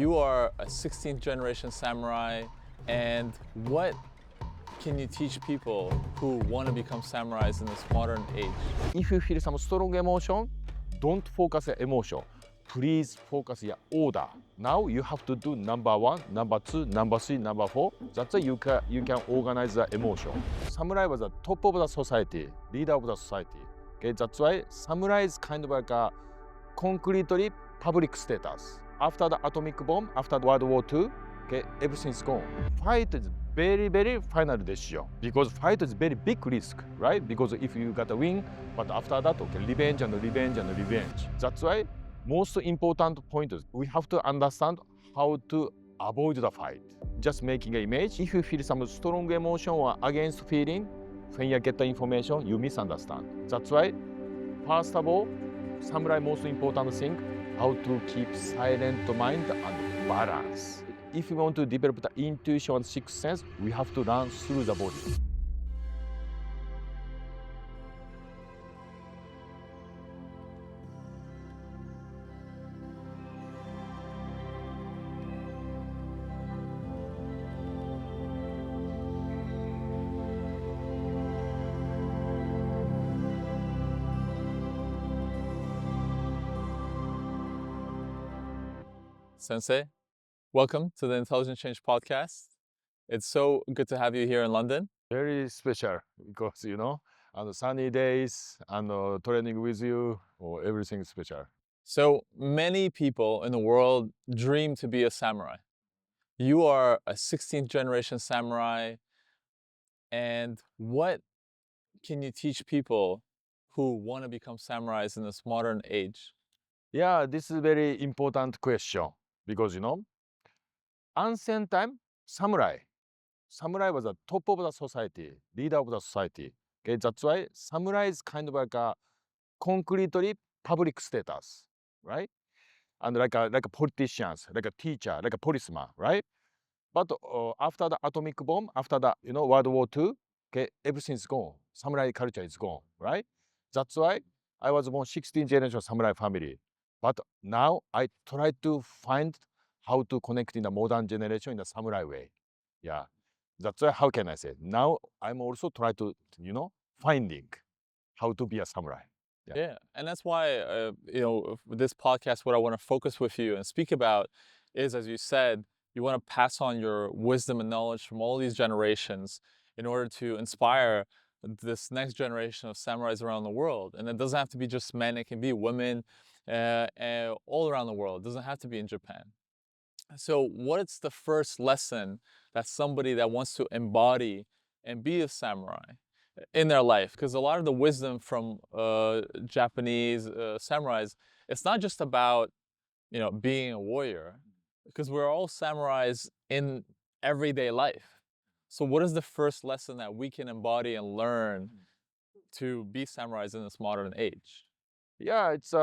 You are a 16th generation samurai, and what can you teach people who want to become samurais in this modern age? If you feel some strong emotion, don't focus on emotion. Please focus your order. Now you have to do number one, number two, number three, number four. That's why you can organize the emotion. Samurai was the top of the society, leader of the society. Okay, that's why samurai is kind of like a concretely public status. After the atomic bomb, after World War II, okay, everything's gone. Fight is very final decision because fight is very big risk, right? Because if you got a win, but after that, okay, revenge and revenge and revenge. That's why most important point is we have to understand how to avoid the fight. Just making an image. If you feel some strong emotion or against feeling, when you get the information, you misunderstand. That's why, first of all, samurai most important thing, how to keep silent mind and balance. If you want to develop the intuition and sixth sense, we have to run through the body. Sensei, welcome to the Intelligent Change podcast. It's so good to have you here in London. Very special because and sunny days and training with you, or everything is special. So many people in the world dream to be a samurai. You are a 16th generation samurai, and what can you teach people who want to become samurais in this modern age? Yeah, this is a very important question because ancient time, samurai was the top of the society, leader of the society. Okay, that's why samurai is kind of like a concretely public status, right? And like a politicians, like a teacher, like a policeman, right? But after the atomic bomb, after the World War II, okay, everything's gone. Samurai culture is gone, right? That's why I was born 16th generation samurai family. But now I try to find how to connect in the modern generation in the samurai way. Yeah, that's why. How can I say? Now I'm also try to finding how to be a samurai. Yeah. Yeah, and that's why with this podcast, what I want to focus with you and speak about is, as you said, you want to pass on your wisdom and knowledge from all these generations in order to inspire this next generation of samurais around the world. And it doesn't have to be just men; it can be women, all around the world. It doesn't have to be in Japan. So, what's the first lesson that somebody that wants to embody and be a samurai in their life? Because a lot of the wisdom from Japanese samurais, it's not just about being a warrior, because we're all samurais in everyday life. So, what is the first lesson that we can embody and learn to be samurais in this modern age? Yeah, it's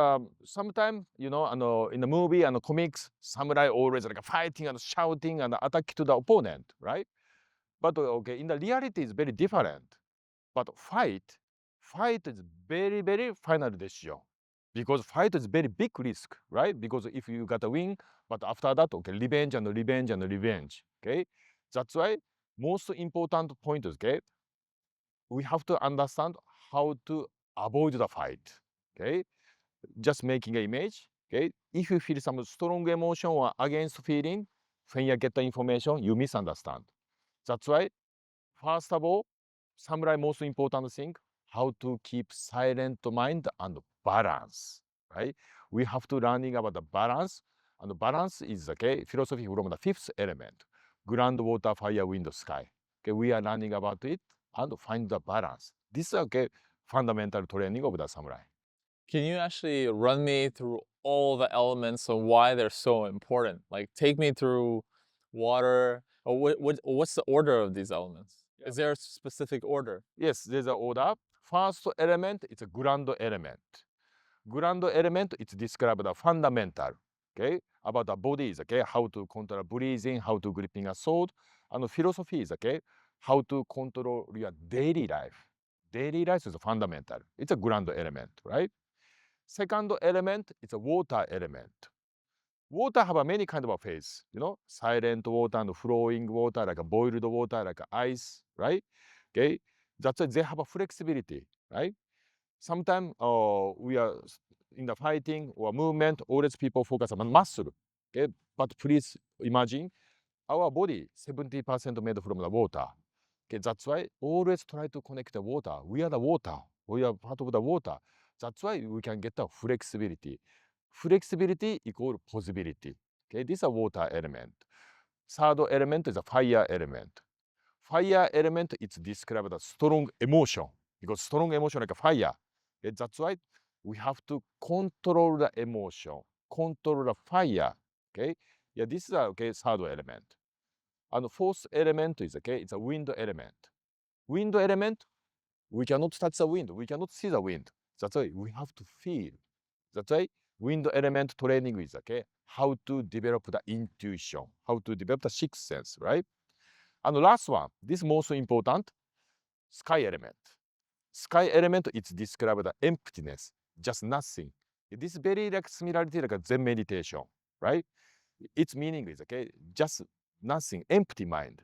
sometimes in the movie and the comics, samurai always like fighting and shouting and attack to the opponent, right? But okay, in the reality, it's very different. But fight is very final decision because fight is very big risk, right? Because if you got a win, but after that, okay, revenge and revenge and revenge. Okay, that's why most important point is okay, we have to understand how to avoid the fight. Okay, just making an image. Okay, if you feel some strong emotion or against feeling, when you get the information, you misunderstand. That's why, first of all, samurai most important thing, how to keep silent mind and balance, right? We have to learning about the balance, and the balance is okay philosophy from the fifth element, ground, water, fire, wind, sky. Okay, we are learning about it and find the balance. This is okay fundamental training of the samurai. Can you actually run me through all the elements of why they're so important? Like, take me through water, or what's the order of these elements? Yeah. Is there a specific order? Yes, there's an order. First element is a ground element. Ground element is described the fundamental, okay, about the body is okay, how to control breathing, how to gripping a sword, and philosophy is okay, how to control your daily life. Daily life is fundamental. It's a ground element, right? Second element is a water element. Water have a many kind of a phase, you know, silent water and flowing water, like a boiled water, like a ice, right? Okay, that's why they have a flexibility, right? Sometimes we are in the fighting or movement, always people focus on muscle, okay? But please imagine our body 70% made from the water. Okay, that's why always try to connect the water. We are the water. We are part of the water. That's why we can get the flexibility. Flexibility equal possibility. Okay, this is a water element. Third element is a fire element. Fire element is described as strong emotion because strong emotion like a fire. Okay, that's why we have to control the emotion, control the fire. Okay, yeah, this is a okay third element. And the fourth element is okay, it's a wind element. Wind element, we cannot touch the wind, we cannot see the wind. That's why we have to feel. That's why wind element training is okay, how to develop the intuition, how to develop the sixth sense, right? And the last one, this most important, sky element. Sky element is described as emptiness, just nothing. This is very like similarity like a Zen meditation, right? Its meaning is okay, just nothing, empty mind.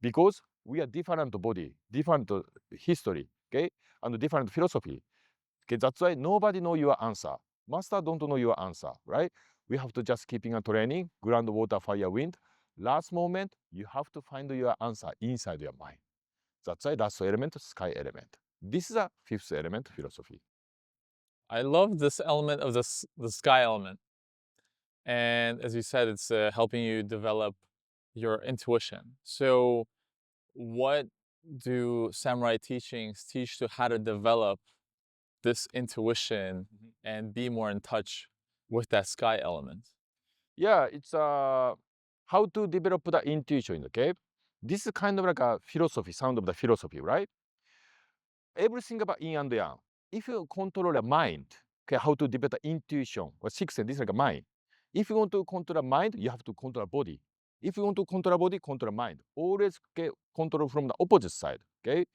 Because we are different body, different history, okay, and different philosophy. Okay, that's why nobody know your answer. Master don't know your answer, right? We have to just keeping a training, ground, water, fire, wind. Last moment, you have to find your answer inside your mind. That's why last element, sky element. This is a fifth element philosophy. I love this element of the sky element. And as you said, it's helping you develop your intuition. So, what do samurai teachings teach to how to develop this intuition Mhm. and be more in touch with that sky element? Yeah, it's how to develop the intuition, okay? This is kind of like a philosophy, sound of the philosophy, right? Everything about yin and yang. If you control the mind, okay, how to develop the intuition or sixth sense, this is like a mind. If you want to control the mind, you have to control the body. If you want to control the body, control the mind. Always okay, control from the opposite side. Okay,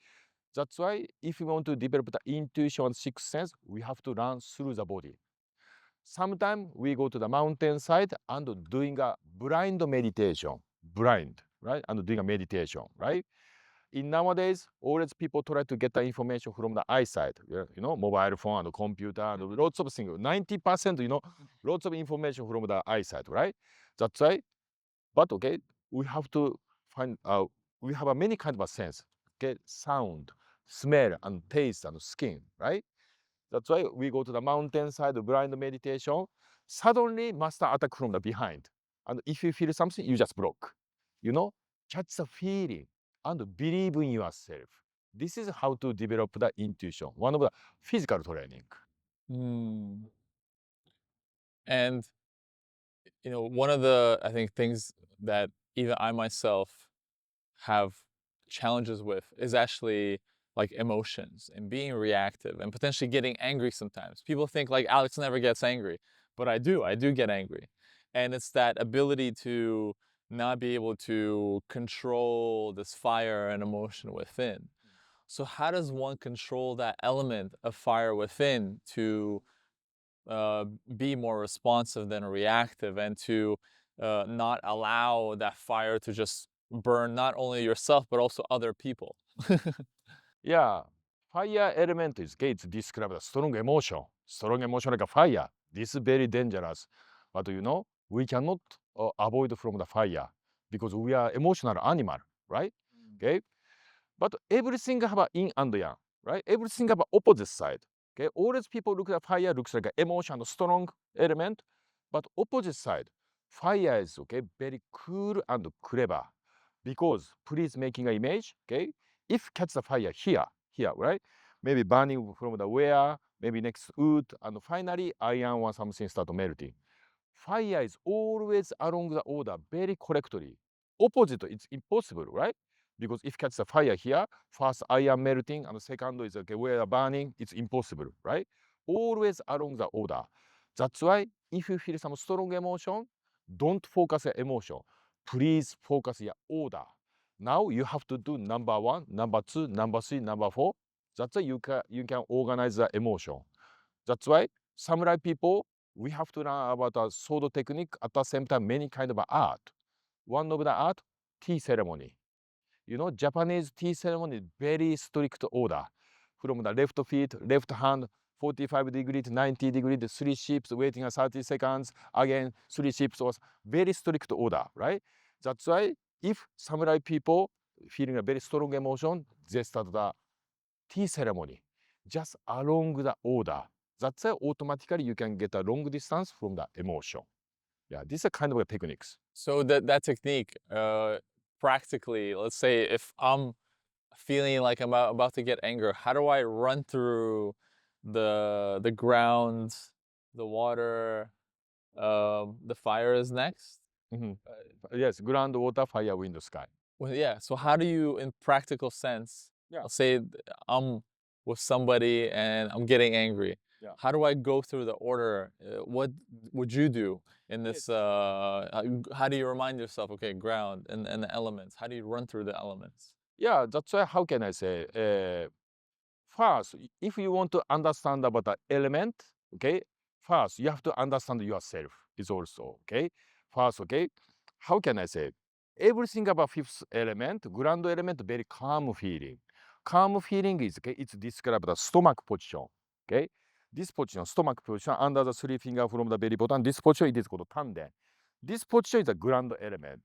that's why if you want to develop the intuition and sixth sense, we have to run through the body. Sometimes we go to the mountain side and doing a blind meditation, blind, right? And doing a meditation, right? In nowadays, always people try to get the information from the eyesight, yeah, you know, mobile phone and computer and lots of things. 90%, you know, lots of information from the eyesight, right? That's why, but okay, we have to find, we have a many kind of a sense, okay, sound, smell, and taste, and skin, right? That's why we go to the mountainside, blind meditation. Suddenly, master attack from the behind. And if you feel something, you just block. You know, catch the feeling and believe in yourself. This is how to develop the intuition, one of the physical training. Hmm. And one of the I think things that even I myself have challenges with is actually like emotions and being reactive and potentially getting angry sometimes. People think like Alex never gets angry, but I do. I do get angry. And it's that ability to not be able to control this fire and emotion within. So how does one control that element of fire within to uh, be more responsive than reactive and to not allow that fire to just burn not only yourself but also other people. Yeah, fire element is okay, it's described as strong emotion. Strong emotion like a fire. This is very dangerous. But you know, we cannot avoid from the fire because we are emotional animal, right? Okay. But everything have a yin and yang, right? Everything have a opposite side. Okay, always people look at fire looks like an emotion, strong element, but opposite side, fire is okay, very cool and clever. Because please making an image, okay? If catch the fire here, right? Maybe burning from the where, maybe next wood, and finally iron or something start melting. Fire is always along the order very correctly. Opposite, it's impossible, right? Because if catch the fire here, first iron melting and second is okay, where burning, it's impossible, right? Always along the order. That's why if you feel some strong emotion, don't focus your emotion. Please focus your order. Now you have to do number one, number two, number three, number four. That's why you can organize the emotion. That's why samurai people we have to learn about a sword technique at the same time many kind of art. One of the art, tea ceremony. You know, Japanese tea ceremony is very strict order. From the left feet, left hand, 45 degrees, 90 degrees, three ships waiting at 30 seconds, again, three ships was very strict order, right? That's why if samurai people feeling a very strong emotion, they start the tea ceremony just along the order. That's why automatically you can get a long distance from the emotion. Yeah, this is kind of a techniques. So that technique, practically, let's say if I'm feeling like I'm about to get anger, how do I run through the ground, the water, the fire is next? Mhm. Yes, ground, water, fire, wind, sky. Well, yeah. So how do you, in practical sense, Yeah, let's say I'm with somebody and I'm getting angry. yeah. How do I go through the order? What would you do in this? Yes. How do you remind yourself? Okay, ground and the elements. How do you run through the elements? Yeah, that's why, how can I say, first, if you want to understand about the element, okay, first you have to understand yourself is also, okay? First, okay, how can I say, everything about fifth element, ground element, very calm feeling. Calm feeling is, okay, it's described as stomach position, okay? This position, stomach position, under the three finger from the belly button, this position, it is called tanden. This position is a ground element.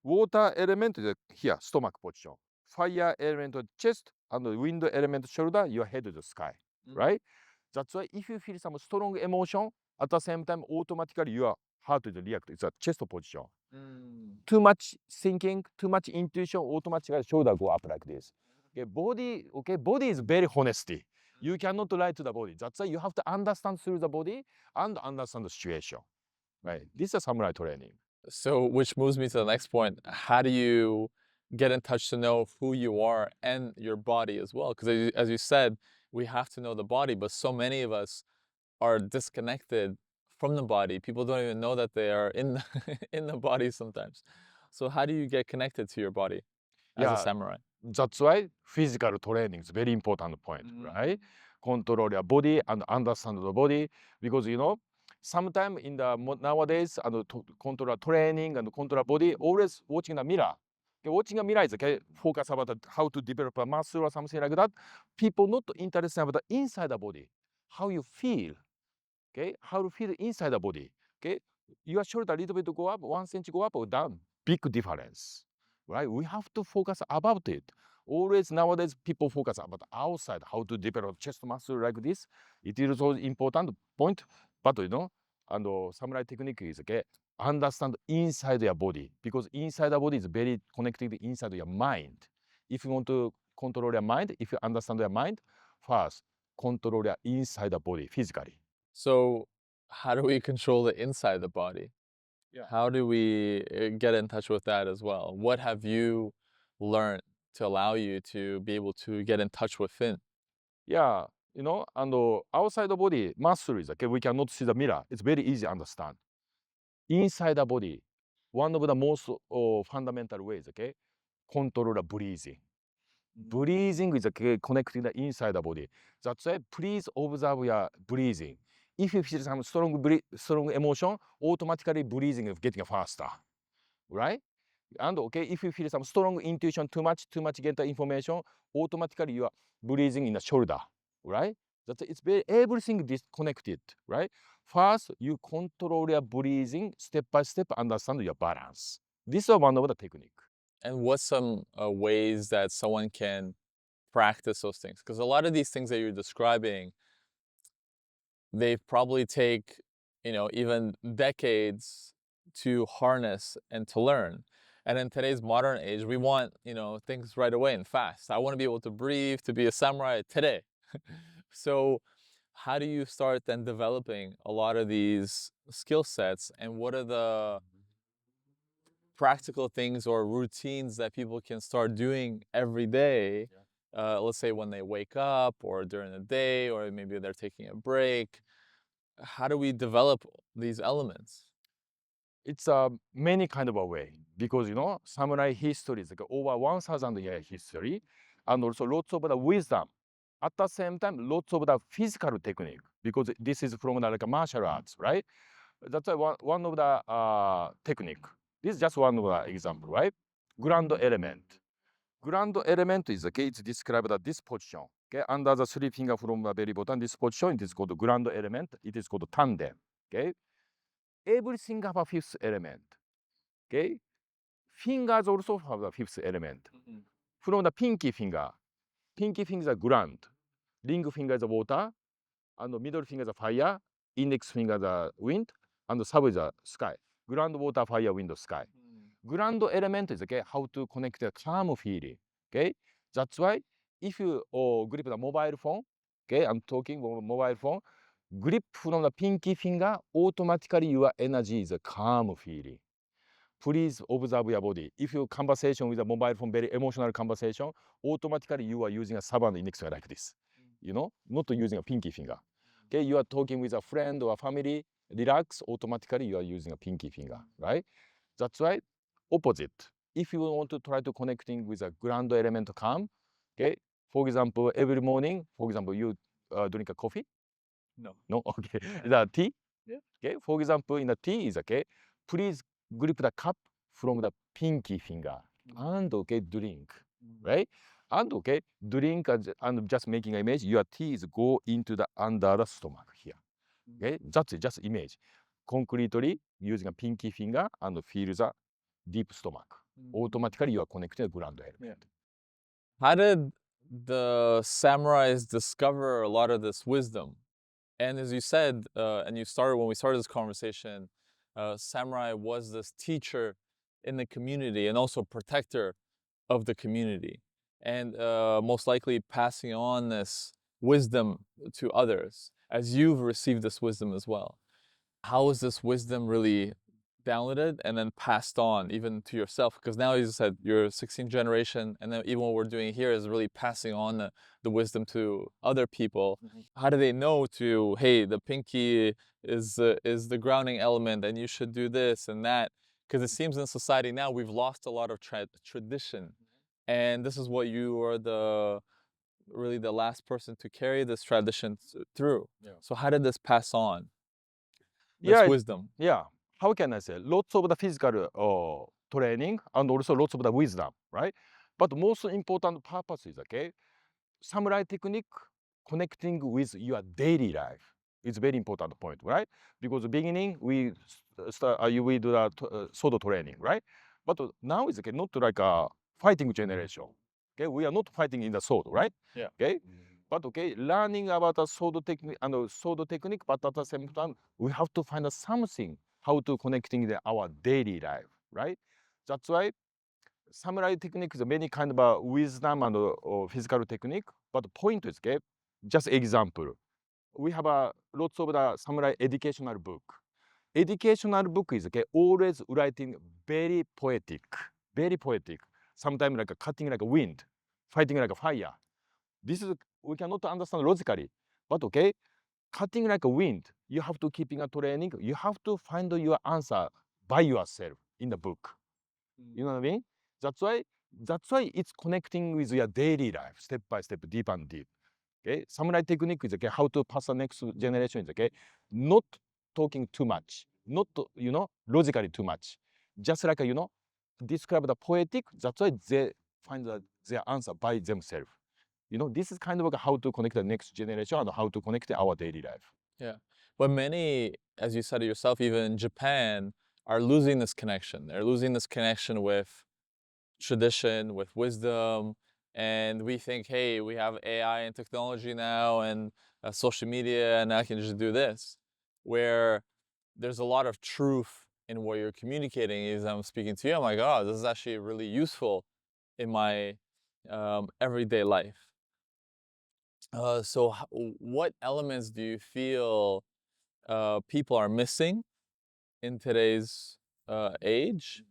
Water element is here, stomach position. Fire element chest, and wind element shoulder, your head is the sky, right? That's why if you feel some strong emotion, at the same time, automatically your heart is react. It's a chest position. Mm. Too much thinking, too much intuition, automatically shoulder go up like this. Okay, body is very honesty. You cannot lie to the body. That's why you have to understand through the body and understand the situation, right? This is samurai training. So, which moves me to the next point. How do you get in touch to know who you are and your body as well? Because as you said, we have to know the body, but so many of us are disconnected from the body. People don't even know that they are in in the body sometimes. So, how do you get connected to your body as a Yeah, samurai? that's why physical training is very important point, right? Control your body and understand the body because you know sometimes in the nowadays and to control training and control body always watching the mirror. Okay, watching a mirror is okay, focus about how to develop a muscle or something like that. People not interested about the inside the body, how you feel, okay, how to feel inside the body, okay, your shoulder a little bit go up 1 cm go up or down, big difference, right? We have to focus about it. Always nowadays people focus about outside, how to develop chest muscle like this. It is also important point, but you know, and samurai technique is okay, understand inside your body because inside the body is very connected inside your mind. If you want to control your mind, if you understand your mind, first control your inside the body physically. So, how do we control the inside of the body? Yeah. How do we get in touch with that as well? What have you learned to allow you to be able to get in touch within? Yeah, you know, and outside the body, muscle is okay. We cannot see the mirror. It's very easy to understand. Inside the body, one of the most fundamental ways, okay, control the breathing. Breathing is okay, connecting the inside the body. That's why please observe your breathing. If you feel some strong emotion, automatically breathing is getting faster, right? And okay, if you feel some strong intuition, too much get the information, automatically you are breathing in the shoulder, right? That's it's very everything disconnected, right? First, you control your breathing step by step, understand your balance. This is one of the technique. And what's some ways that someone can practice those things? Because a lot of these things that you're describing, they probably take, even decades to harness and to learn. And in today's modern age, we want, things right away and fast. I want to be able to breathe, to be a samurai today. So, how do you start then developing a lot of these skill sets? And what are the practical things or routines that people can start doing every day? Let's say when they wake up or during the day, or maybe they're taking a break. How do we develop these elements? It's a many kind of a way because you know samurai history is like over 1,000 year history, and also lots of the wisdom. At the same time, lots of the physical technique. because this is from like a martial arts, right? That's one of the technique. This is just one of the example, right? Ground element. Ground element is okay. It's described at this position. Okay, under the three finger from the belly button, this position it is called ground element. It is called tandem. Okay, everything have a fifth element. Okay, fingers also have a fifth element. From the pinky finger is a ground, ring finger is a water, and the middle finger is a fire, index finger is a wind, and the sub is a sky. Ground, water, fire, wind, sky. Ground element is okay, how to connect the calm feeling. Okay, that's why if you grip the mobile phone, okay, I'm talking about mobile phone, grip from the pinky finger, automatically your energy is a calm feeling. Please observe your body. If your conversation with a mobile phone, very emotional conversation, automatically you are using a sub and index finger like this. You know, not using a pinky finger. Okay, you are talking with a friend or a family, relax, automatically you are using a pinky finger, right? That's why opposite. If you want to try to connecting with a ground element calm, okay, for example, every morning, for example, you drink a coffee? No. No, okay. The tea? Yeah. Okay, for example, in the tea is okay, please grip the cup from the pinky finger and okay, drink, right? And okay, drink and just making an image, your tea is go into the under the stomach here. Okay, that's it, just image. Concretely using a pinky finger and feel the deep stomach. Automatically you are connected to the ground element. How did the samurais discover a lot of this wisdom? And as you said, and you started when we started this conversation, samurai was this teacher in the community and also protector of the community, and most likely passing on this wisdom to others as you've received this wisdom as well. How is this wisdom really downloaded and then passed on even to yourself? Because now, as you said, you're 16th generation, and then even what we're doing here is really passing on the wisdom to other people. How do they know to, hey, the pinky is the grounding element, and you should do this and that? Because it seems in society now we've lost a lot of tradition, and this is what you are the really the last person to carry this tradition through. Yeah. So how did this pass on? This Yeah, wisdom. yeah. How can I say? Lots of the physical training and also lots of the wisdom, right? But most important purpose is okay. Samurai technique connecting with your daily life is very important point, right? Because the beginning we start we do the sword training, right? But now it's okay, not like a fighting generation. Okay, we are not fighting in the sword, right? Yeah. Okay, but okay, learning about the sword technique and sword technique, but at the same time we have to find something how to connecting our daily life, right? That's why samurai technique is many kind of wisdom and physical technique. But the point is, okay, just example. We have lots of the samurai educational book. Educational book is okay, always writing very poetic, very poetic. Sometimes like a cutting like a wind, fighting like a fire. This is we cannot understand logically, but okay, cutting like a wind. You have to keeping a training. You have to find your answer by yourself in the book. You know what I mean? That's why it's connecting with your daily life, step by step, deep and deep. Okay, samurai technique is okay. How to pass the next generation is okay. Not talking too much, not logically too much. Just like describe the poetic. That's why they find their answer by themselves. This is kind of like how to connect the next generation and how to connect our daily life. Yeah. But many, as you said it yourself, even in Japan, are losing this connection. They're losing this connection with tradition, with wisdom. And we think, hey, we have AI and technology now and social media, and I can just do this. Where there's a lot of truth in what you're communicating. As I'm speaking to you, I'm like, oh, this is actually really useful in my everyday life. So, what elements do you feel people are missing in today's age?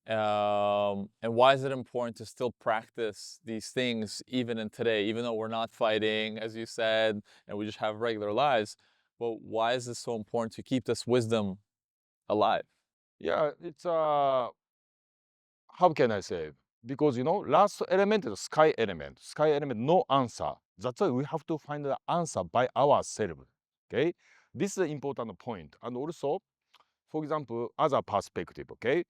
And why is it important to still practice these things even in today, even though we're not fighting, as you said, and we just have regular lives? But why is it so important to keep this wisdom alive? Yeah, it's how can I say? Because last element is sky element. Sky element, no answer. That's why we have to find the answer by ourselves. Okay, this is an important point. And also, for example, other perspective. Okay,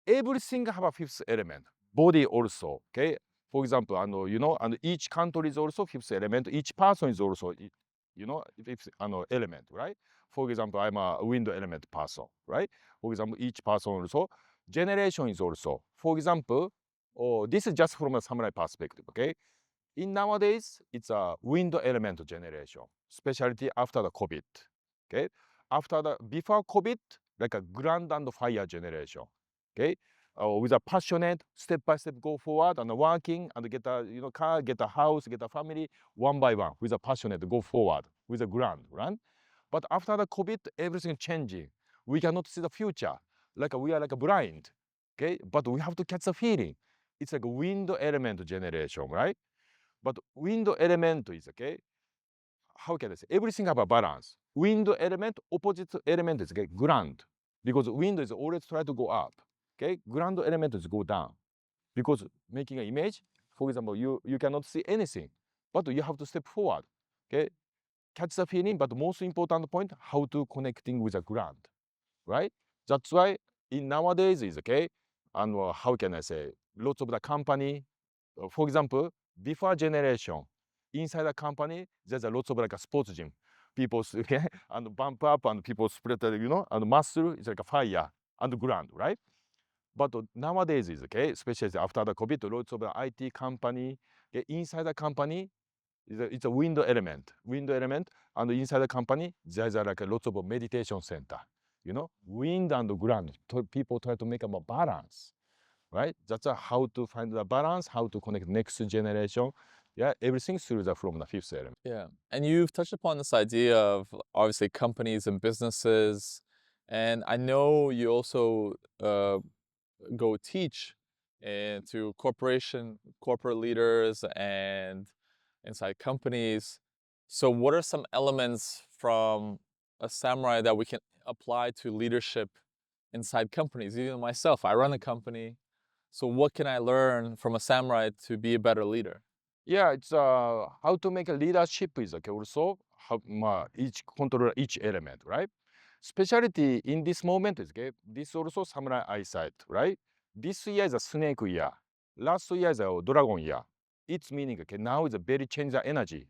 everything have a fifth element. Body also. Okay, for example, and each country is also fifth element. Each person is also, fifth element, right? For example, I'm a wind element person, right? For example, each person also. Generation is also. For example, this is just from a samurai perspective. Okay, in nowadays, it's a wind element generation, specialty after the COVID. Okay, before COVID, like a ground and fire generation. Okay, with a passionate step by step go forward and working and get a car, get a house, get a family one by one with a passionate go forward with a ground, right? But after the COVID, everything changing. We cannot see the future. Like we are like a blind. Okay, but we have to catch the feeling. It's like a wind element generation, right? But wind element is okay. How can I say? Everything have a balance. Wind element, opposite element is okay, ground. Because wind is always try to go up. Okay, ground element is go down. Because making an image, for example, you cannot see anything, but you have to step forward. Okay, catch the feeling. But most important point, how to connecting with the ground, right? That's why in nowadays is okay. And how can I say? Lots of the company, for example, before generation, inside the company, there's a lots of like a sports gym. People okay, and bump up and people spread, and muscle is like a fire underground, right? But nowadays is okay, especially after the COVID, lots of the IT company, okay, inside the company, it's a window element. Window element, and inside the company, there's like a lots of meditation center. Wind and ground. People try to make a balance, right? That's how to find the balance, how to connect next generation. Yeah, everything through the from the fifth element. Yeah. And you've touched upon this idea of obviously companies and businesses. And I know you also go teach to corporate leaders and inside companies. So what are some elements from a samurai that we can apply to leadership inside companies? Even myself, I run a company. So what can I learn from a samurai to be a better leader? Yeah, it's how to make a leadership is okay. Also, how each control each element, right? Specialty in this moment is okay. This also samurai eyesight, right? This year is a snake year. Last year is a dragon year. It's meaning okay. Now is a very change the energy.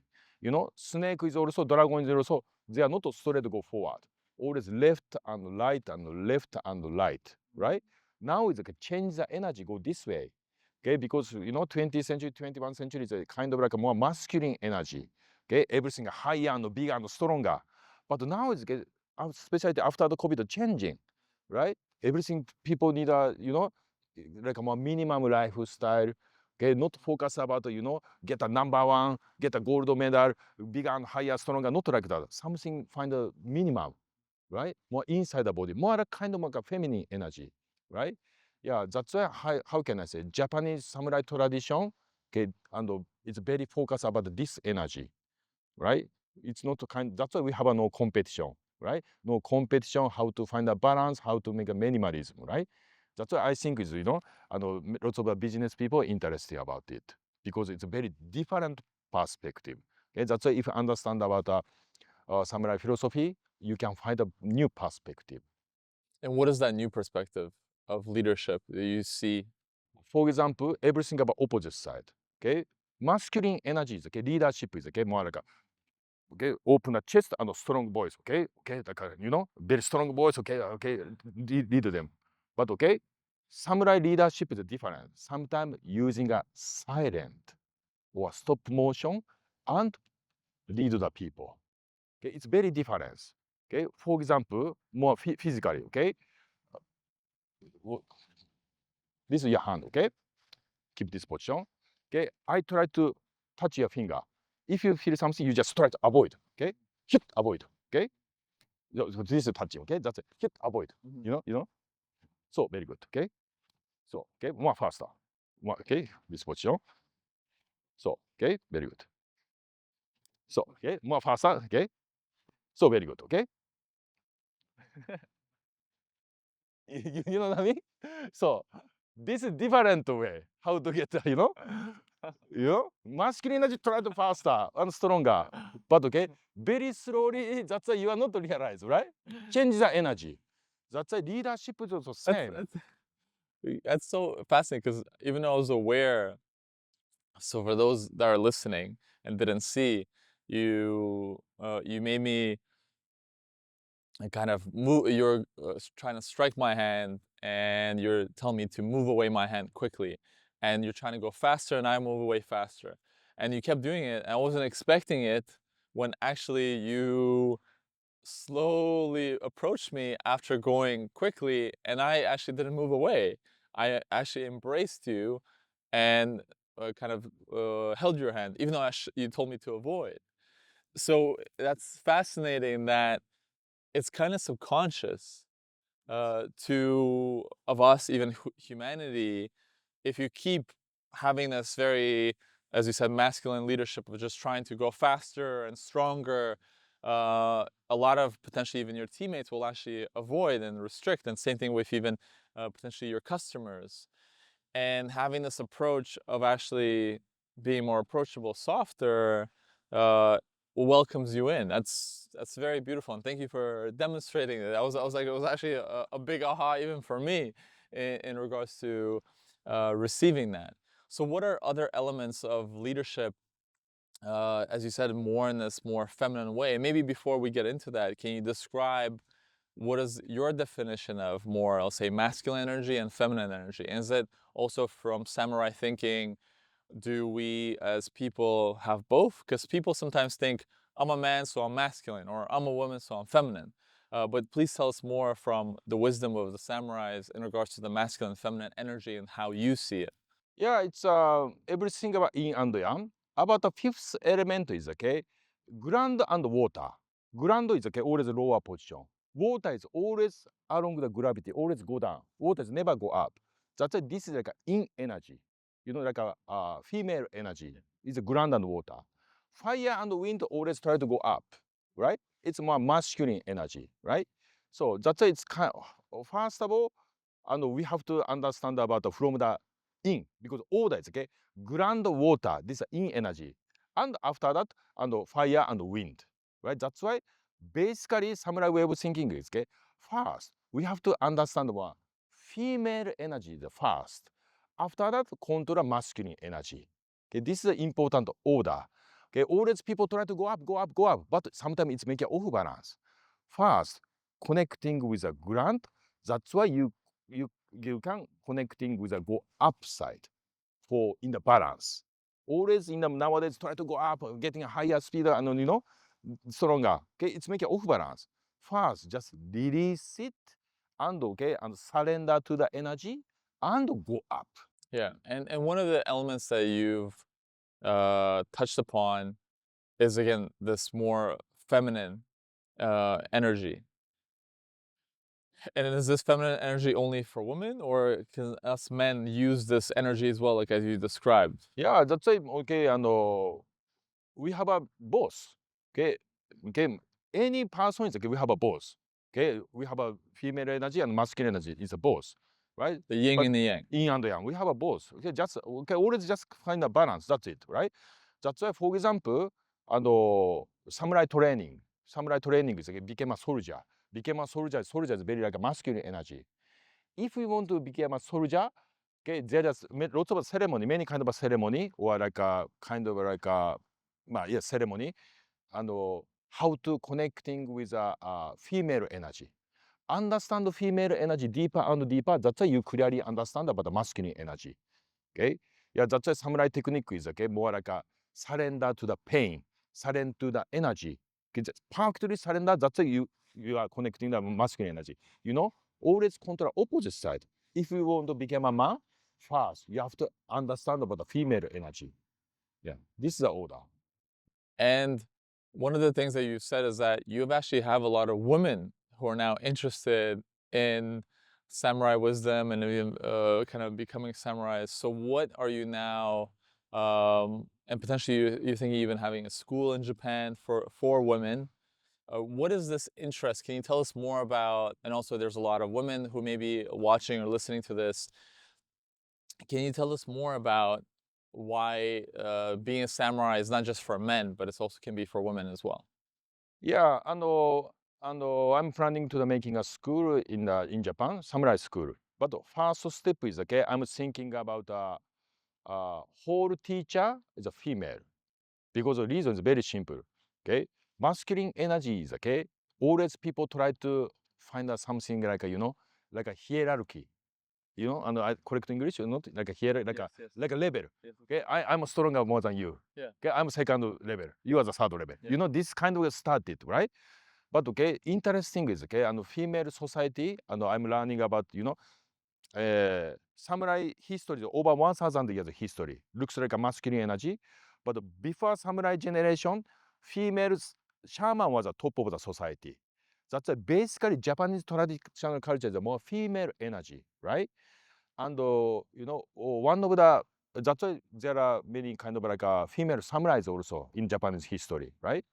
Snake is also dragon is also they are not straight to go forward. Always left and right and left and right, right? Now is like change the energy go this way. Okay, because 20th century, 21st century is a kind of like a more masculine energy. Okay, everything higher and bigger and stronger. But now it's especially after the COVID changing, right? Everything people need like a more minimum lifestyle. Okay, not focus about get a number one, get a gold medal, bigger and higher, stronger. Not like that. Something find a minimum, right? More inside the body, more like kind of like a feminine energy, right? Yeah, that's why how can I say Japanese samurai tradition, okay, and it's very focused about this energy, right? It's not that's why we have no competition, right? No competition, how to find a balance, how to make a minimalism, right? That's why I think is lots of the business people interested about it because it's a very different perspective. Okay, that's why if you understand about samurai philosophy, you can find a new perspective. And what is that new perspective of leadership that you see? For example, everything about opposite side. Okay, masculine energy is okay, leadership is okay, more like a okay, open a chest and a strong voice. Okay, okay, like very strong voice. Okay, okay, lead them. But okay, samurai leadership is different. Sometimes using a silent or stop motion and lead the people. Okay, it's very different. Okay, for example, more physically. Okay, this is your hand. Okay, keep this position. Okay, I try to touch your finger. If you feel something, you just try to avoid. Okay, hit avoid. Okay, this is touching. Okay, that's it. Hit avoid. So very good. Okay, so okay, more faster. Okay, this position. So okay, very good. So okay, more faster. Okay, so very good. Okay, you know what I mean? So this is different way how to get You know, masculine energy try to faster and stronger, but okay, very slowly. That's why you are not realize, right? Change the energy. That's why leadership is also That's same. that's so fascinating because even though I was aware, so for those that are listening and didn't see, you made me kind of move. You're trying to strike my hand, and you're telling me to move away my hand quickly, and you're trying to go faster, and I move away faster, and you kept doing it. And I wasn't expecting it when actually you slowly approached me after going quickly, and I actually didn't move away. I actually embraced you and kind of held your hand, even though you told me to avoid. So that's fascinating that it's kind of subconscious to of us, even humanity, if you keep having this very, as you said, masculine leadership of just trying to go faster and stronger, a lot of potentially even your teammates will actually avoid and restrict. And same thing with even potentially your customers. And having this approach of actually being more approachable, softer, uh, welcomes you in. That's very beautiful, and thank you for demonstrating it. I was like, it was actually a big aha even for me in regards to receiving that. So, what are other elements of leadership? As you said, more in this more feminine way. Maybe before we get into that, can you describe what is your definition of more, I'll say, masculine energy and feminine energy? And is it also from samurai thinking? Do we as people have both? Because people sometimes think, I'm a man, so I'm masculine, or I'm a woman, so I'm feminine. But please tell us more from the wisdom of the samurais in regards to the masculine and feminine energy and how you see it. Yeah, it's everything about yin and yang. About the fifth element is okay, ground and water. Ground is okay, always lower position. Water is always along the gravity, always go down. Water is never go up. That's why this is like a yin energy. You know, like a female energy is ground and water. Fire and wind always try to go up, right? It's more masculine energy, right? So that's why it's kind of, first of all, and we have to understand about from the in, because order is okay, ground water, this is in energy, and after that and fire and wind, right? That's why basically samurai way of thinking is okay, first we have to understand what female energy is the first, after that control masculine energy. Okay, this is the important order. Okay, always people try to go up, go up, go up, but sometimes it's making off balance. First connecting with the ground, that's why you can connecting with a go upside for in the balance. Always in the nowadays try to go up, getting a higher speed and stronger. Okay, it's making off balance. First, just release it and okay and surrender to the energy and go up. Yeah, and one of the elements that you've touched upon is again this more feminine energy. And is this feminine energy only for women, or can us men use this energy as well, like as you described? Yeah, that's why okay and we have a boss. Okay, okay. Any person is okay. We have a boss. Okay, we have a female energy and masculine energy is a boss, right? The yin But and the yang. yin and yang, we have a boss. Okay, just okay. Always just find a balance. That's it, right? That's why, for example, samurai training. Samurai training is okay, became a soldier. Became a soldier. Soldier is very like a masculine energy. If we want to become a soldier, okay, there is lots of ceremony, many kind of a ceremony, or like a kind of like a, yes, ceremony, and how to connecting with a female energy. Understand the female energy deeper and deeper. That's why you clearly understand about the masculine energy. Okay, yeah, that's why samurai technique is okay, more like a surrender to the pain, surrender to the energy. Okay, just perfectly surrender. That's why you are connecting the masculine energy. You know, always control opposite side. If you want to become a man, first you have to understand about the female energy. Yeah, this is the order. And one of the things that you said is that you actually have a lot of women who are now interested in samurai wisdom and even, kind of becoming samurais. So what are you now, and potentially you're thinking even having a school in Japan for women. What is this interest? Can you tell us more about, and also there's a lot of women who may be watching or listening to this. Can you tell us more about why being a samurai is not just for men, but it's also can be for women as well. Yeah, I'm planning to the making a school in Japan, samurai school. But the first step is okay. I'm thinking about whole teacher is a female because the reason is very simple. Okay, masculine energy is okay. Always people try to find out something like like a hierarchy. I correct English, not like a hierarchy, Yes, yes, like a level. yes. Okay, I'm stronger more than you. Yeah, Okay, I'm second level. You are the third level. yeah. This kind of started, right? But okay, interesting is okay, and female society, and I'm learning about, samurai history, over 1,000 years history. Looks like a masculine energy. But before samurai generation, females, shaman was a top of the society. That's why basically Japanese traditional culture is a more female energy, right? And one of the that's why there are many kind of like female samurais also in Japanese history, right?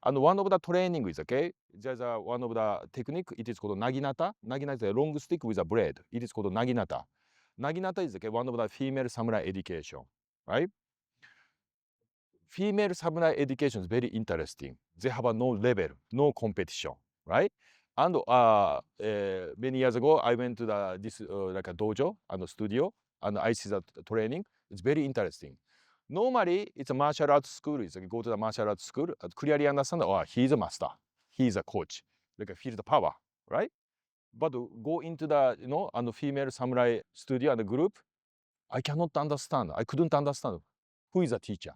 And one of the training is okay. There's one of the technique. It is called naginata. Naginata is a long stick with a blade. It is called naginata. Naginata is okay. One of the female samurai education, right? Female samurai education is very interesting. They have a no level, no competition, right? And many years ago, I went to this like a dojo and a studio, and I see that training. It's very interesting. Normally, it's a martial arts school. It's like go to the martial arts school, clearly understand, oh, he's a master, he's a coach, like feel the power, right? But go into the and the female samurai studio and the group, I cannot understand. I couldn't understand who is a teacher.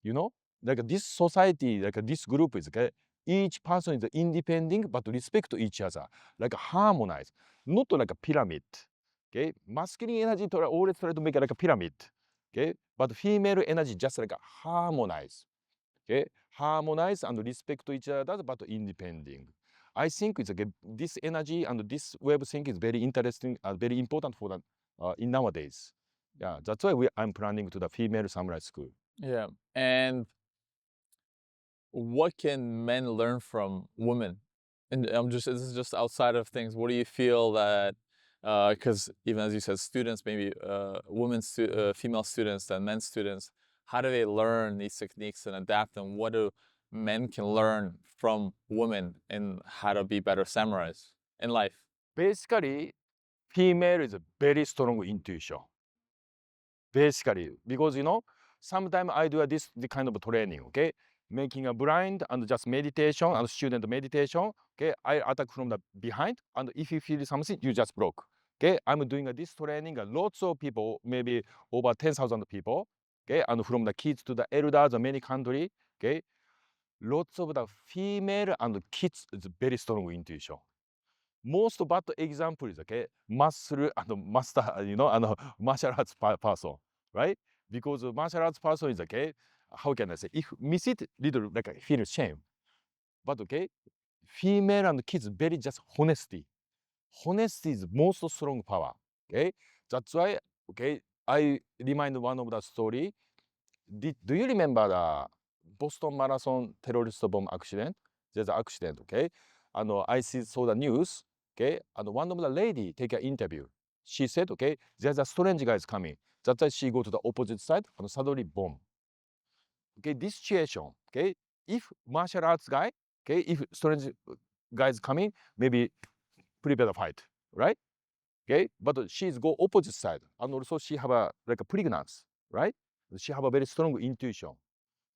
you know like this society, like this group is okay, each person is independent but respect each other, like harmonize, not like a pyramid. Okay, masculine energy always try to make it like a pyramid. Okay, but female energy just like a harmonize. Okay, harmonize and respect each other but independent. I think it's okay, this energy and this way of thinking is very interesting and very important for the in nowadays. Yeah, that's why I'm planning to the female samurai school. Yeah. And what can men learn from women? And this is just outside of things. What do you feel that, because even as you said, students, maybe female students and men students, how do they learn these techniques and adapt them? What do men can learn from women and how to be better samurais in life? Basically, female is a very strong intuition. Basically, because sometimes I do the kind of training, okay? Making a blind and just meditation and student meditation, okay? I attack from the behind, and if you feel something, you just block. Okay, I'm doing this training, and lots of people, maybe over 10,000 people, okay, and from the kids to the elders, many country, okay, lots of the female and kids is very strong intuition. Most bad example is okay, muscle and master, and martial arts person, right? Because martial arts person is okay, how can I say, if miss it, little like feel shame. But okay, female and kids very just honesty. Honesty is most strong power. Okay, that's why okay, I remind one of the story. Do you remember the Boston Marathon terrorist bomb accident? There's an accident, okay? And saw the news, okay? And one of the lady take an interview. She said, okay, there's a strange guys coming. That's why she go to the opposite side and suddenly bomb. Okay, this situation, okay? If martial arts guy, okay, if strange guys coming, maybe prepare the fight, right? Okay, but she's go opposite side, and also she have a like a pregnancy, right? She have a very strong intuition.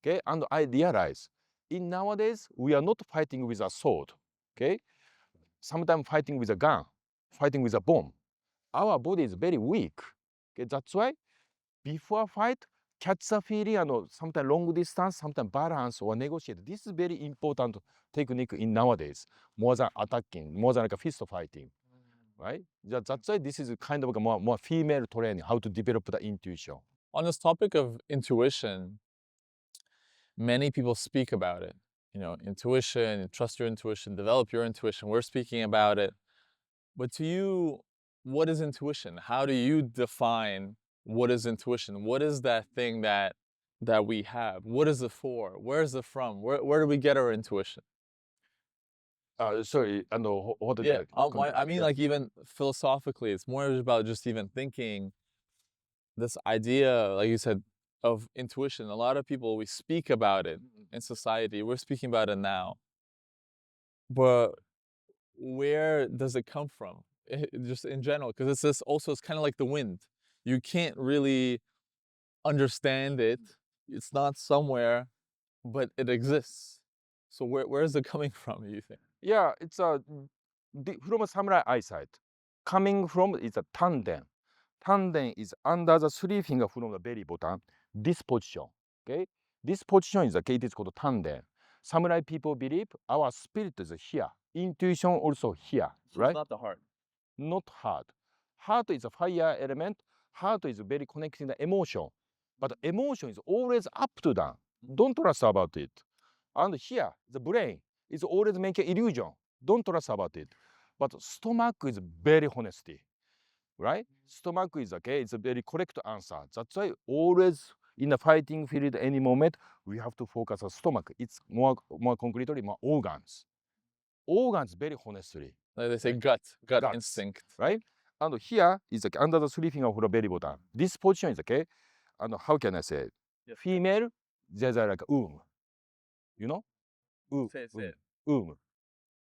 Okay, and I realize in nowadays we are not fighting with a sword. Okay, sometimes fighting with a gun, fighting with a bomb. Our body is very weak. Okay, that's why before fight, catch the feeling and sometimes long distance, sometimes balance or negotiate. This is very important technique in nowadays, more than attacking, more than like a fist fighting, right? That's why this is kind of like a more female training, how to develop the intuition. On this topic of intuition, many people speak about it. You know, intuition, trust your intuition, develop your intuition. We're speaking about it. But to you, what is intuition? How do you define what is intuition? What is that thing that we have? What is it for? Where is it from? Where do we get our intuition? Sorry, what did Yeah, continue? I mean, Yeah. like even philosophically, it's more about just even thinking. this idea, like you said, of intuition. A lot of people, we speak about it in society. We're speaking about it now, but where does it come from? Just in general, because it's this also, it's kind of like the wind. You can't really understand it. It's not somewhere, but it exists. So where is it coming from, you think? Yeah, it's from a samurai eyesight. Coming from is a tanden. Tanden is under the three finger from the belly button. This position. Okay, this position is okay. It is called tanden. Samurai people believe our spirit is here. Intuition also here, So it's right? not the heart. Not heart. Heart is a fire element. Heart is very connecting the emotion. But emotion is always up to down. Don't trust about it. And here, the brain is always making illusion. Don't trust about it. But stomach is very honesty, right? Stomach is okay. It's a very correct answer. That's why always in the fighting field, any moment, we have to focus on stomach. It's more concretely, more organs. Organs very honestly. Like they say, Okay? gut Guts, instinct. right? And here is like under the three finger of the belly button. This position is okay. And how can I say? Yes. Female, there's like womb. You know? Womb. Say it, say Womb. it.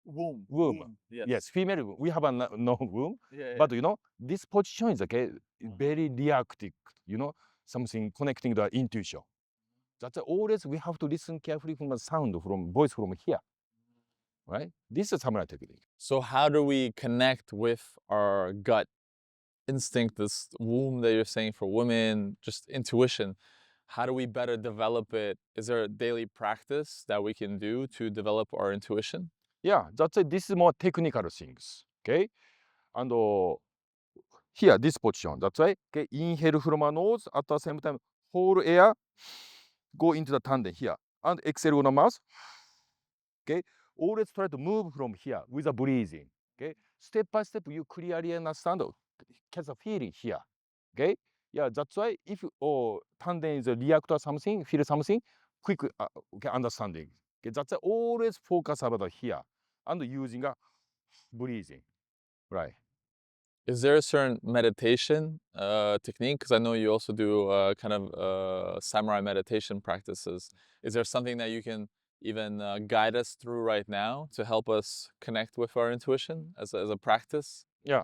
Womb. Womb. Womb. Yes. Yes, female womb. We have a no womb. Yeah, But you know, this position is okay, very reactive, you know, something connecting the intuition. That's always we have to listen carefully from the sound from voice from here. Right? This is samurai technique. So how do we connect with our gut instinct, this womb that you're saying for women, just intuition? How do we better develop it? Is there a daily practice that we can do to develop our intuition? Yeah, that's this is more technical things. Okay? And here, this position. That's why okay, inhale from a nose at the same time, hold air, go into the tandem here, and exhale with the mouth. Okay, always try to move from here with a breathing. Okay, step by step, you clearly understand, catch a feeling here. Okay, yeah, that's why if tandem is a react to something, feel something, quick okay, understanding. Okay, that's why always focus about the here and using a breathing. Right. Is there a certain meditation technique? Because I know you also do kind of samurai meditation practices. Is there something that you can even guide us through right now to help us connect with our intuition as a practice? Yeah.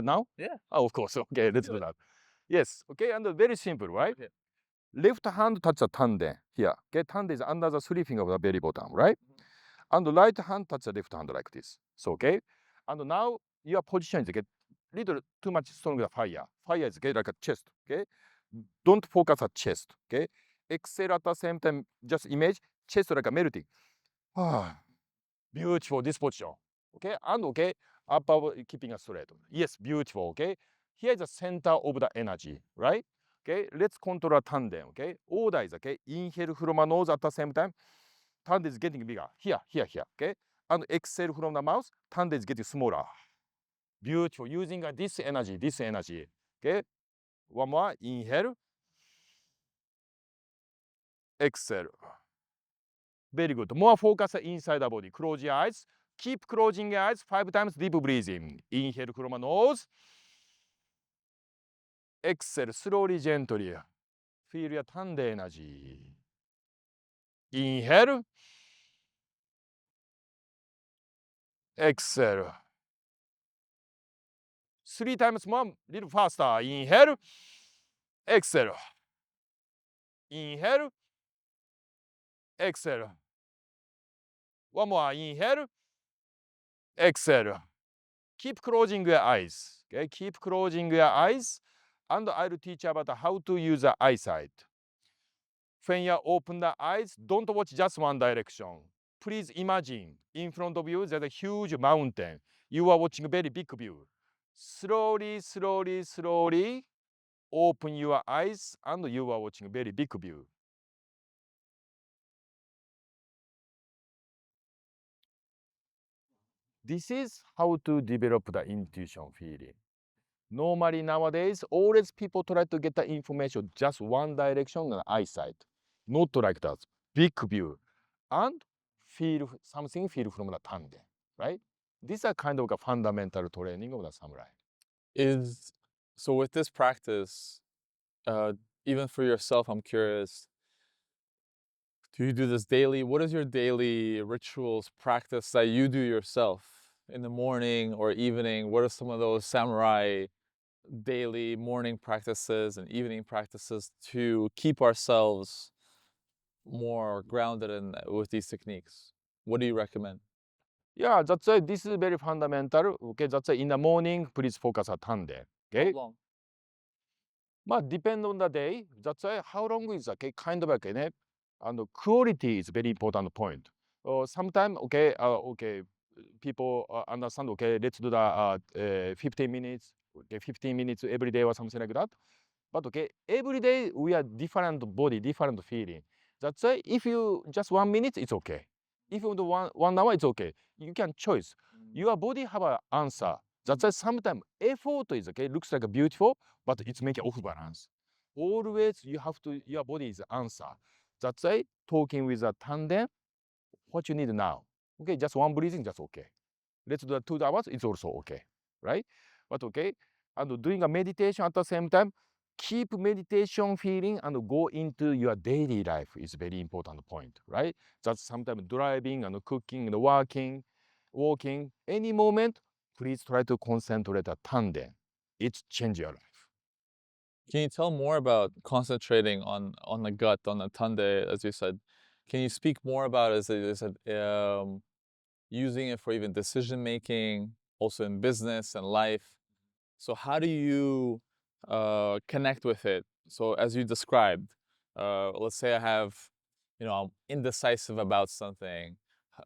Now? Yeah. Of course. Okay, let's Do do it. that. Yes. Okay, and very simple, right? Okay. Left hand touch the tanden here. Okay, tanden is under the three finger of the belly button, right? And the right hand touch the left hand like this. So okay. And now your position is get little too much stronger fire. Fire is okay, like a chest. Okay. Don't focus at chest. Okay. Exhale at the same time. Just image chest like a melting. Ah, beautiful this position. Okay. And okay. Above keeping a straight. Yes, beautiful. Okay. Here is the center of the energy, right? Okay. Let's control tandem. Okay. Order is okay. Inhale from a nose at the same time. Tandem is getting bigger. Here, here, here. Okay. And exhale from the mouth. Tandem is getting smaller. Beautiful. Using this energy, this energy. Okay. One more. Inhale. Exhale. Very good. More focus inside the body. Close your eyes. Keep closing your eyes 5 times. Deep breathing. Inhale from the nose. Exhale slowly, gently. Feel your tandem energy. Inhale. Exhale. 3 times more. Little faster. Inhale. Exhale. Inhale. Exhale. One more. Inhale. Exhale. Keep closing your eyes. Okay, keep closing your eyes. And I'll teach you about how to use the eyesight. When you open the eyes, don't watch just one direction. Please imagine in front of you there's a huge mountain. You are watching a very big view. Slowly, slowly, slowly open your eyes and you are watching a very big view. This is how to develop the intuition feeling. Normally nowadays, always people try to get the information just one direction and eyesight. Not like that. Big view. And feel something feel from the tandem, right? These are kind of a fundamental training of the samurai. Is so with this practice, uh, even for yourself, I'm curious, do you do this daily? What is your daily rituals practice that you do yourself in the morning or evening? What are some of those samurai daily morning practices and evening practices to keep ourselves more grounded in with these techniques? What do you recommend? Yeah, that's why this is very fundamental. Okay, that's why in the morning, please focus on tande. How Okay, long? but depend on the day. That's why how long is okay, kind of like and the quality is very important point. Sometimes okay, people understand. Okay, let's do the 15 minutes. Okay, 15 minutes every day or something like that. But okay, every day we are different body, different feeling. That's why if you just 1 minute, it's okay. If you do one hour, it's okay. You can choose. Your body have an answer. That's why sometimes effort is okay, looks like beautiful, but it's making off balance. Always you have to your body is answer. That's why talking with a tandem, what you need now. Okay, just one breathing, just okay. Let's do 2 hours, it's also okay, right? But okay, and doing a meditation at the same time, keep meditation feeling and go into your daily life is very important point, right? That's sometimes driving and cooking and working, walking, any moment, please try to concentrate a tandem. It's change your life. Can you tell more about concentrating on the gut, on the tande, as you said? Can you speak more about using it for even decision making, also in business and life? So how do you connect with it? So as you described, let's say I have, I'm indecisive about something.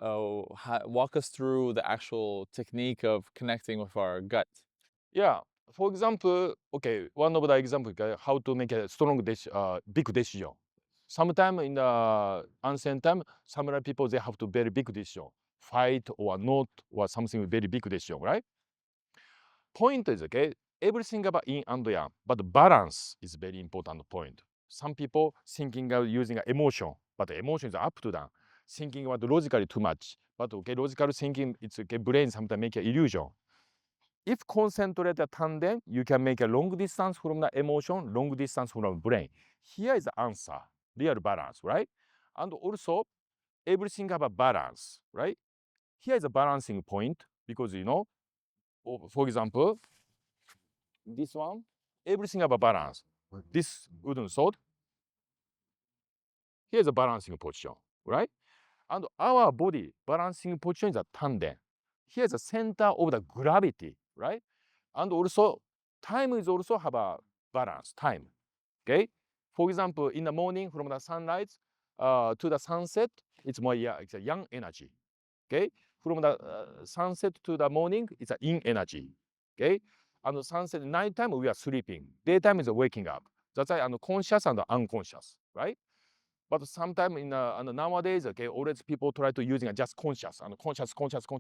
Walk us through the actual technique of connecting with our gut. Yeah. For example, okay, one of the example how to make a big decision. Sometimes in the ancient time, samurai people they have to very big decision, fight or not or something very big decision, right? Point is okay, everything about yin and yang, but balance is very important point. Some people thinking of using emotion, but emotion is up to down. Thinking about logically too much, but okay, logical thinking it's okay, brain sometimes make an illusion. If concentrate a tandem, you can make a long distance from the emotion, long distance from the brain. Here is the answer, real balance, right? And also, everything have a balance, right? Here is a balancing point because for example, this one, everything have a balance. This wooden sword, here's a balancing position, right? And our body balancing position is a tandem. Here's the center of the gravity, right? And also, time is also have a balance, time, okay? For example, in the morning from the sunrise to the sunset, it's more, yeah, it's a yang energy, okay? From the sunset to the morning, it's a yin energy, okay? And sunset, nighttime, we are sleeping. Daytime is waking up. That's why conscious and unconscious, right? But sometimes and nowadays, okay, always people try to using a just conscious and conscious,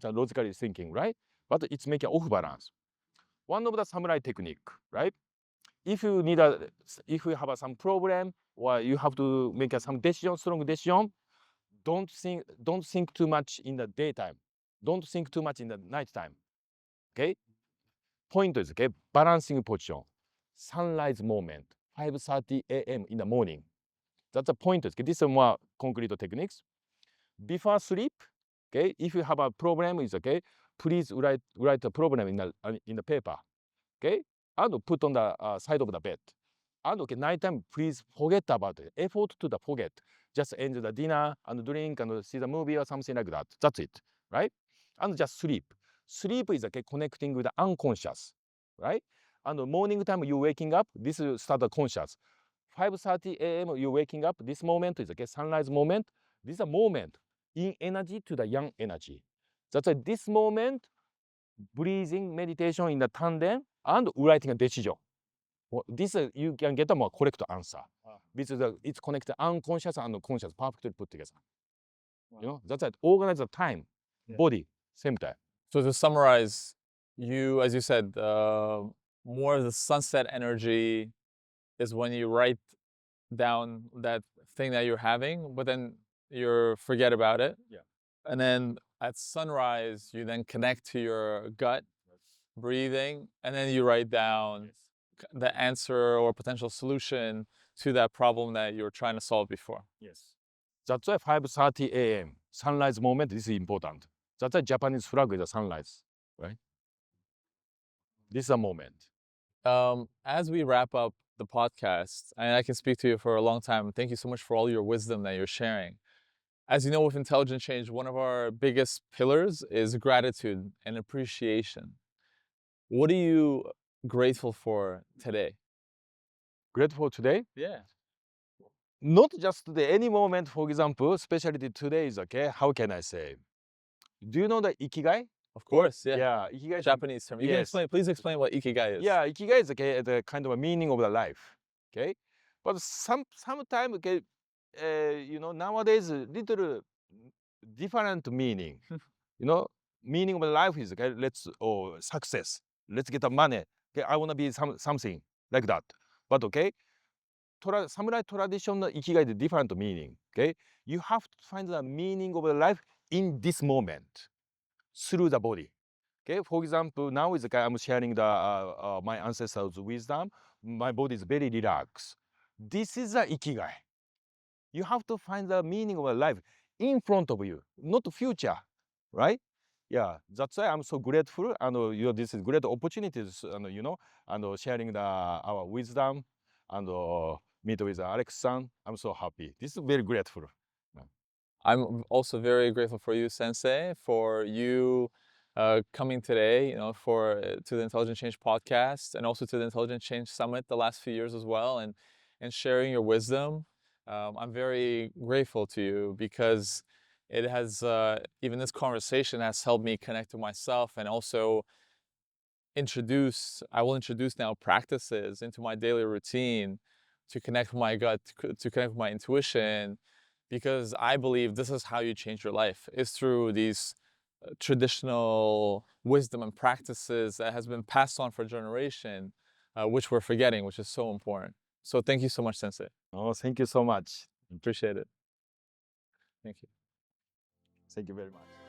logically thinking, right? But it's making off balance. One of the samurai technique, right? If you need if you have some problem or you have to make some decision, strong decision, don't think too much in the daytime. Don't think too much in the nighttime. Okay? Point is, okay, balancing position. Sunrise moment, 5:30 a.m. in the morning. That's the point. Okay? This is more concrete techniques. Before sleep, okay, if you have a problem, is okay, please write the problem in the paper, okay, and put on the side of the bed. And okay, nighttime, please forget about it. Effort to the forget. Just enjoy the dinner and drink and see the movie or something like that. That's it, right? And just sleep. Sleep is okay, connecting with the unconscious, right? And the morning time you waking up, this is start the conscious. 5:30 a.m. you're waking up. This moment is okay, sunrise moment. This is a moment in energy to the yang energy. That's why this moment, breathing meditation in the tandem and writing a decision. This you can get a more correct answer. This is it's connected unconscious and conscious perfectly put together. That's it. Organize the time, body, same time. So to summarize, as you said, more of the sunset energy is when you write down that thing that you're having, but then you forget about it. Yeah. And then at sunrise, you then connect to your gut, breathing, and then you write down the answer or potential solution to that problem that you were trying to solve before. Yes. That's why 5:30 a.m. sunrise moment is important. That's why Japanese flag is a sunrise, right? This is a moment. As we wrap up the podcast, and I can speak to you for a long time, thank you so much for all your wisdom that you're sharing. As you know, with Intelligent Change, one of our biggest pillars is gratitude and appreciation. What are you grateful for today? Grateful today? Yeah, Not just today, any moment, for example, especially today is okay. How can I say? Do you know the ikigai? of course. Yeah, Yeah, ikigai is Japanese term. You can yes. explain. Please explain what ikigai is. Yeah, ikigai is okay, the kind of a meaning of the life. Okay, but sometimes okay, nowadays a little different meaning. Meaning of life is okay. Success. Let's get the money. Okay, I want to be something like that. But okay, samurai tradition ikigai is different meaning. Okay, you have to find the meaning of the life in this moment through the body. Okay, for example, now is okay, I'm sharing my ancestors' wisdom. My body is very relaxed. This is the ikigai. You have to find the meaning of life in front of you, not the future, right? Yeah, that's why I'm so grateful. And this is great opportunities, and sharing our wisdom, and meet with Alex-san. I'm so happy. This is very grateful. Yeah. I'm also very grateful for you, Sensei, for you coming today, to the Intelligent Change podcast and also to the Intelligent Change Summit the last few years as well, and sharing your wisdom. I'm very grateful to you because it has even this conversation has helped me connect to myself and also I will introduce now practices into my daily routine to connect with my gut, to connect with my intuition, because I believe this is how you change your life, is through these traditional wisdom and practices that has been passed on for a generation, which we're forgetting, which is so important. So thank you so much, Sensei. Oh, thank you so much. Appreciate it. Thank you. Thank you very much.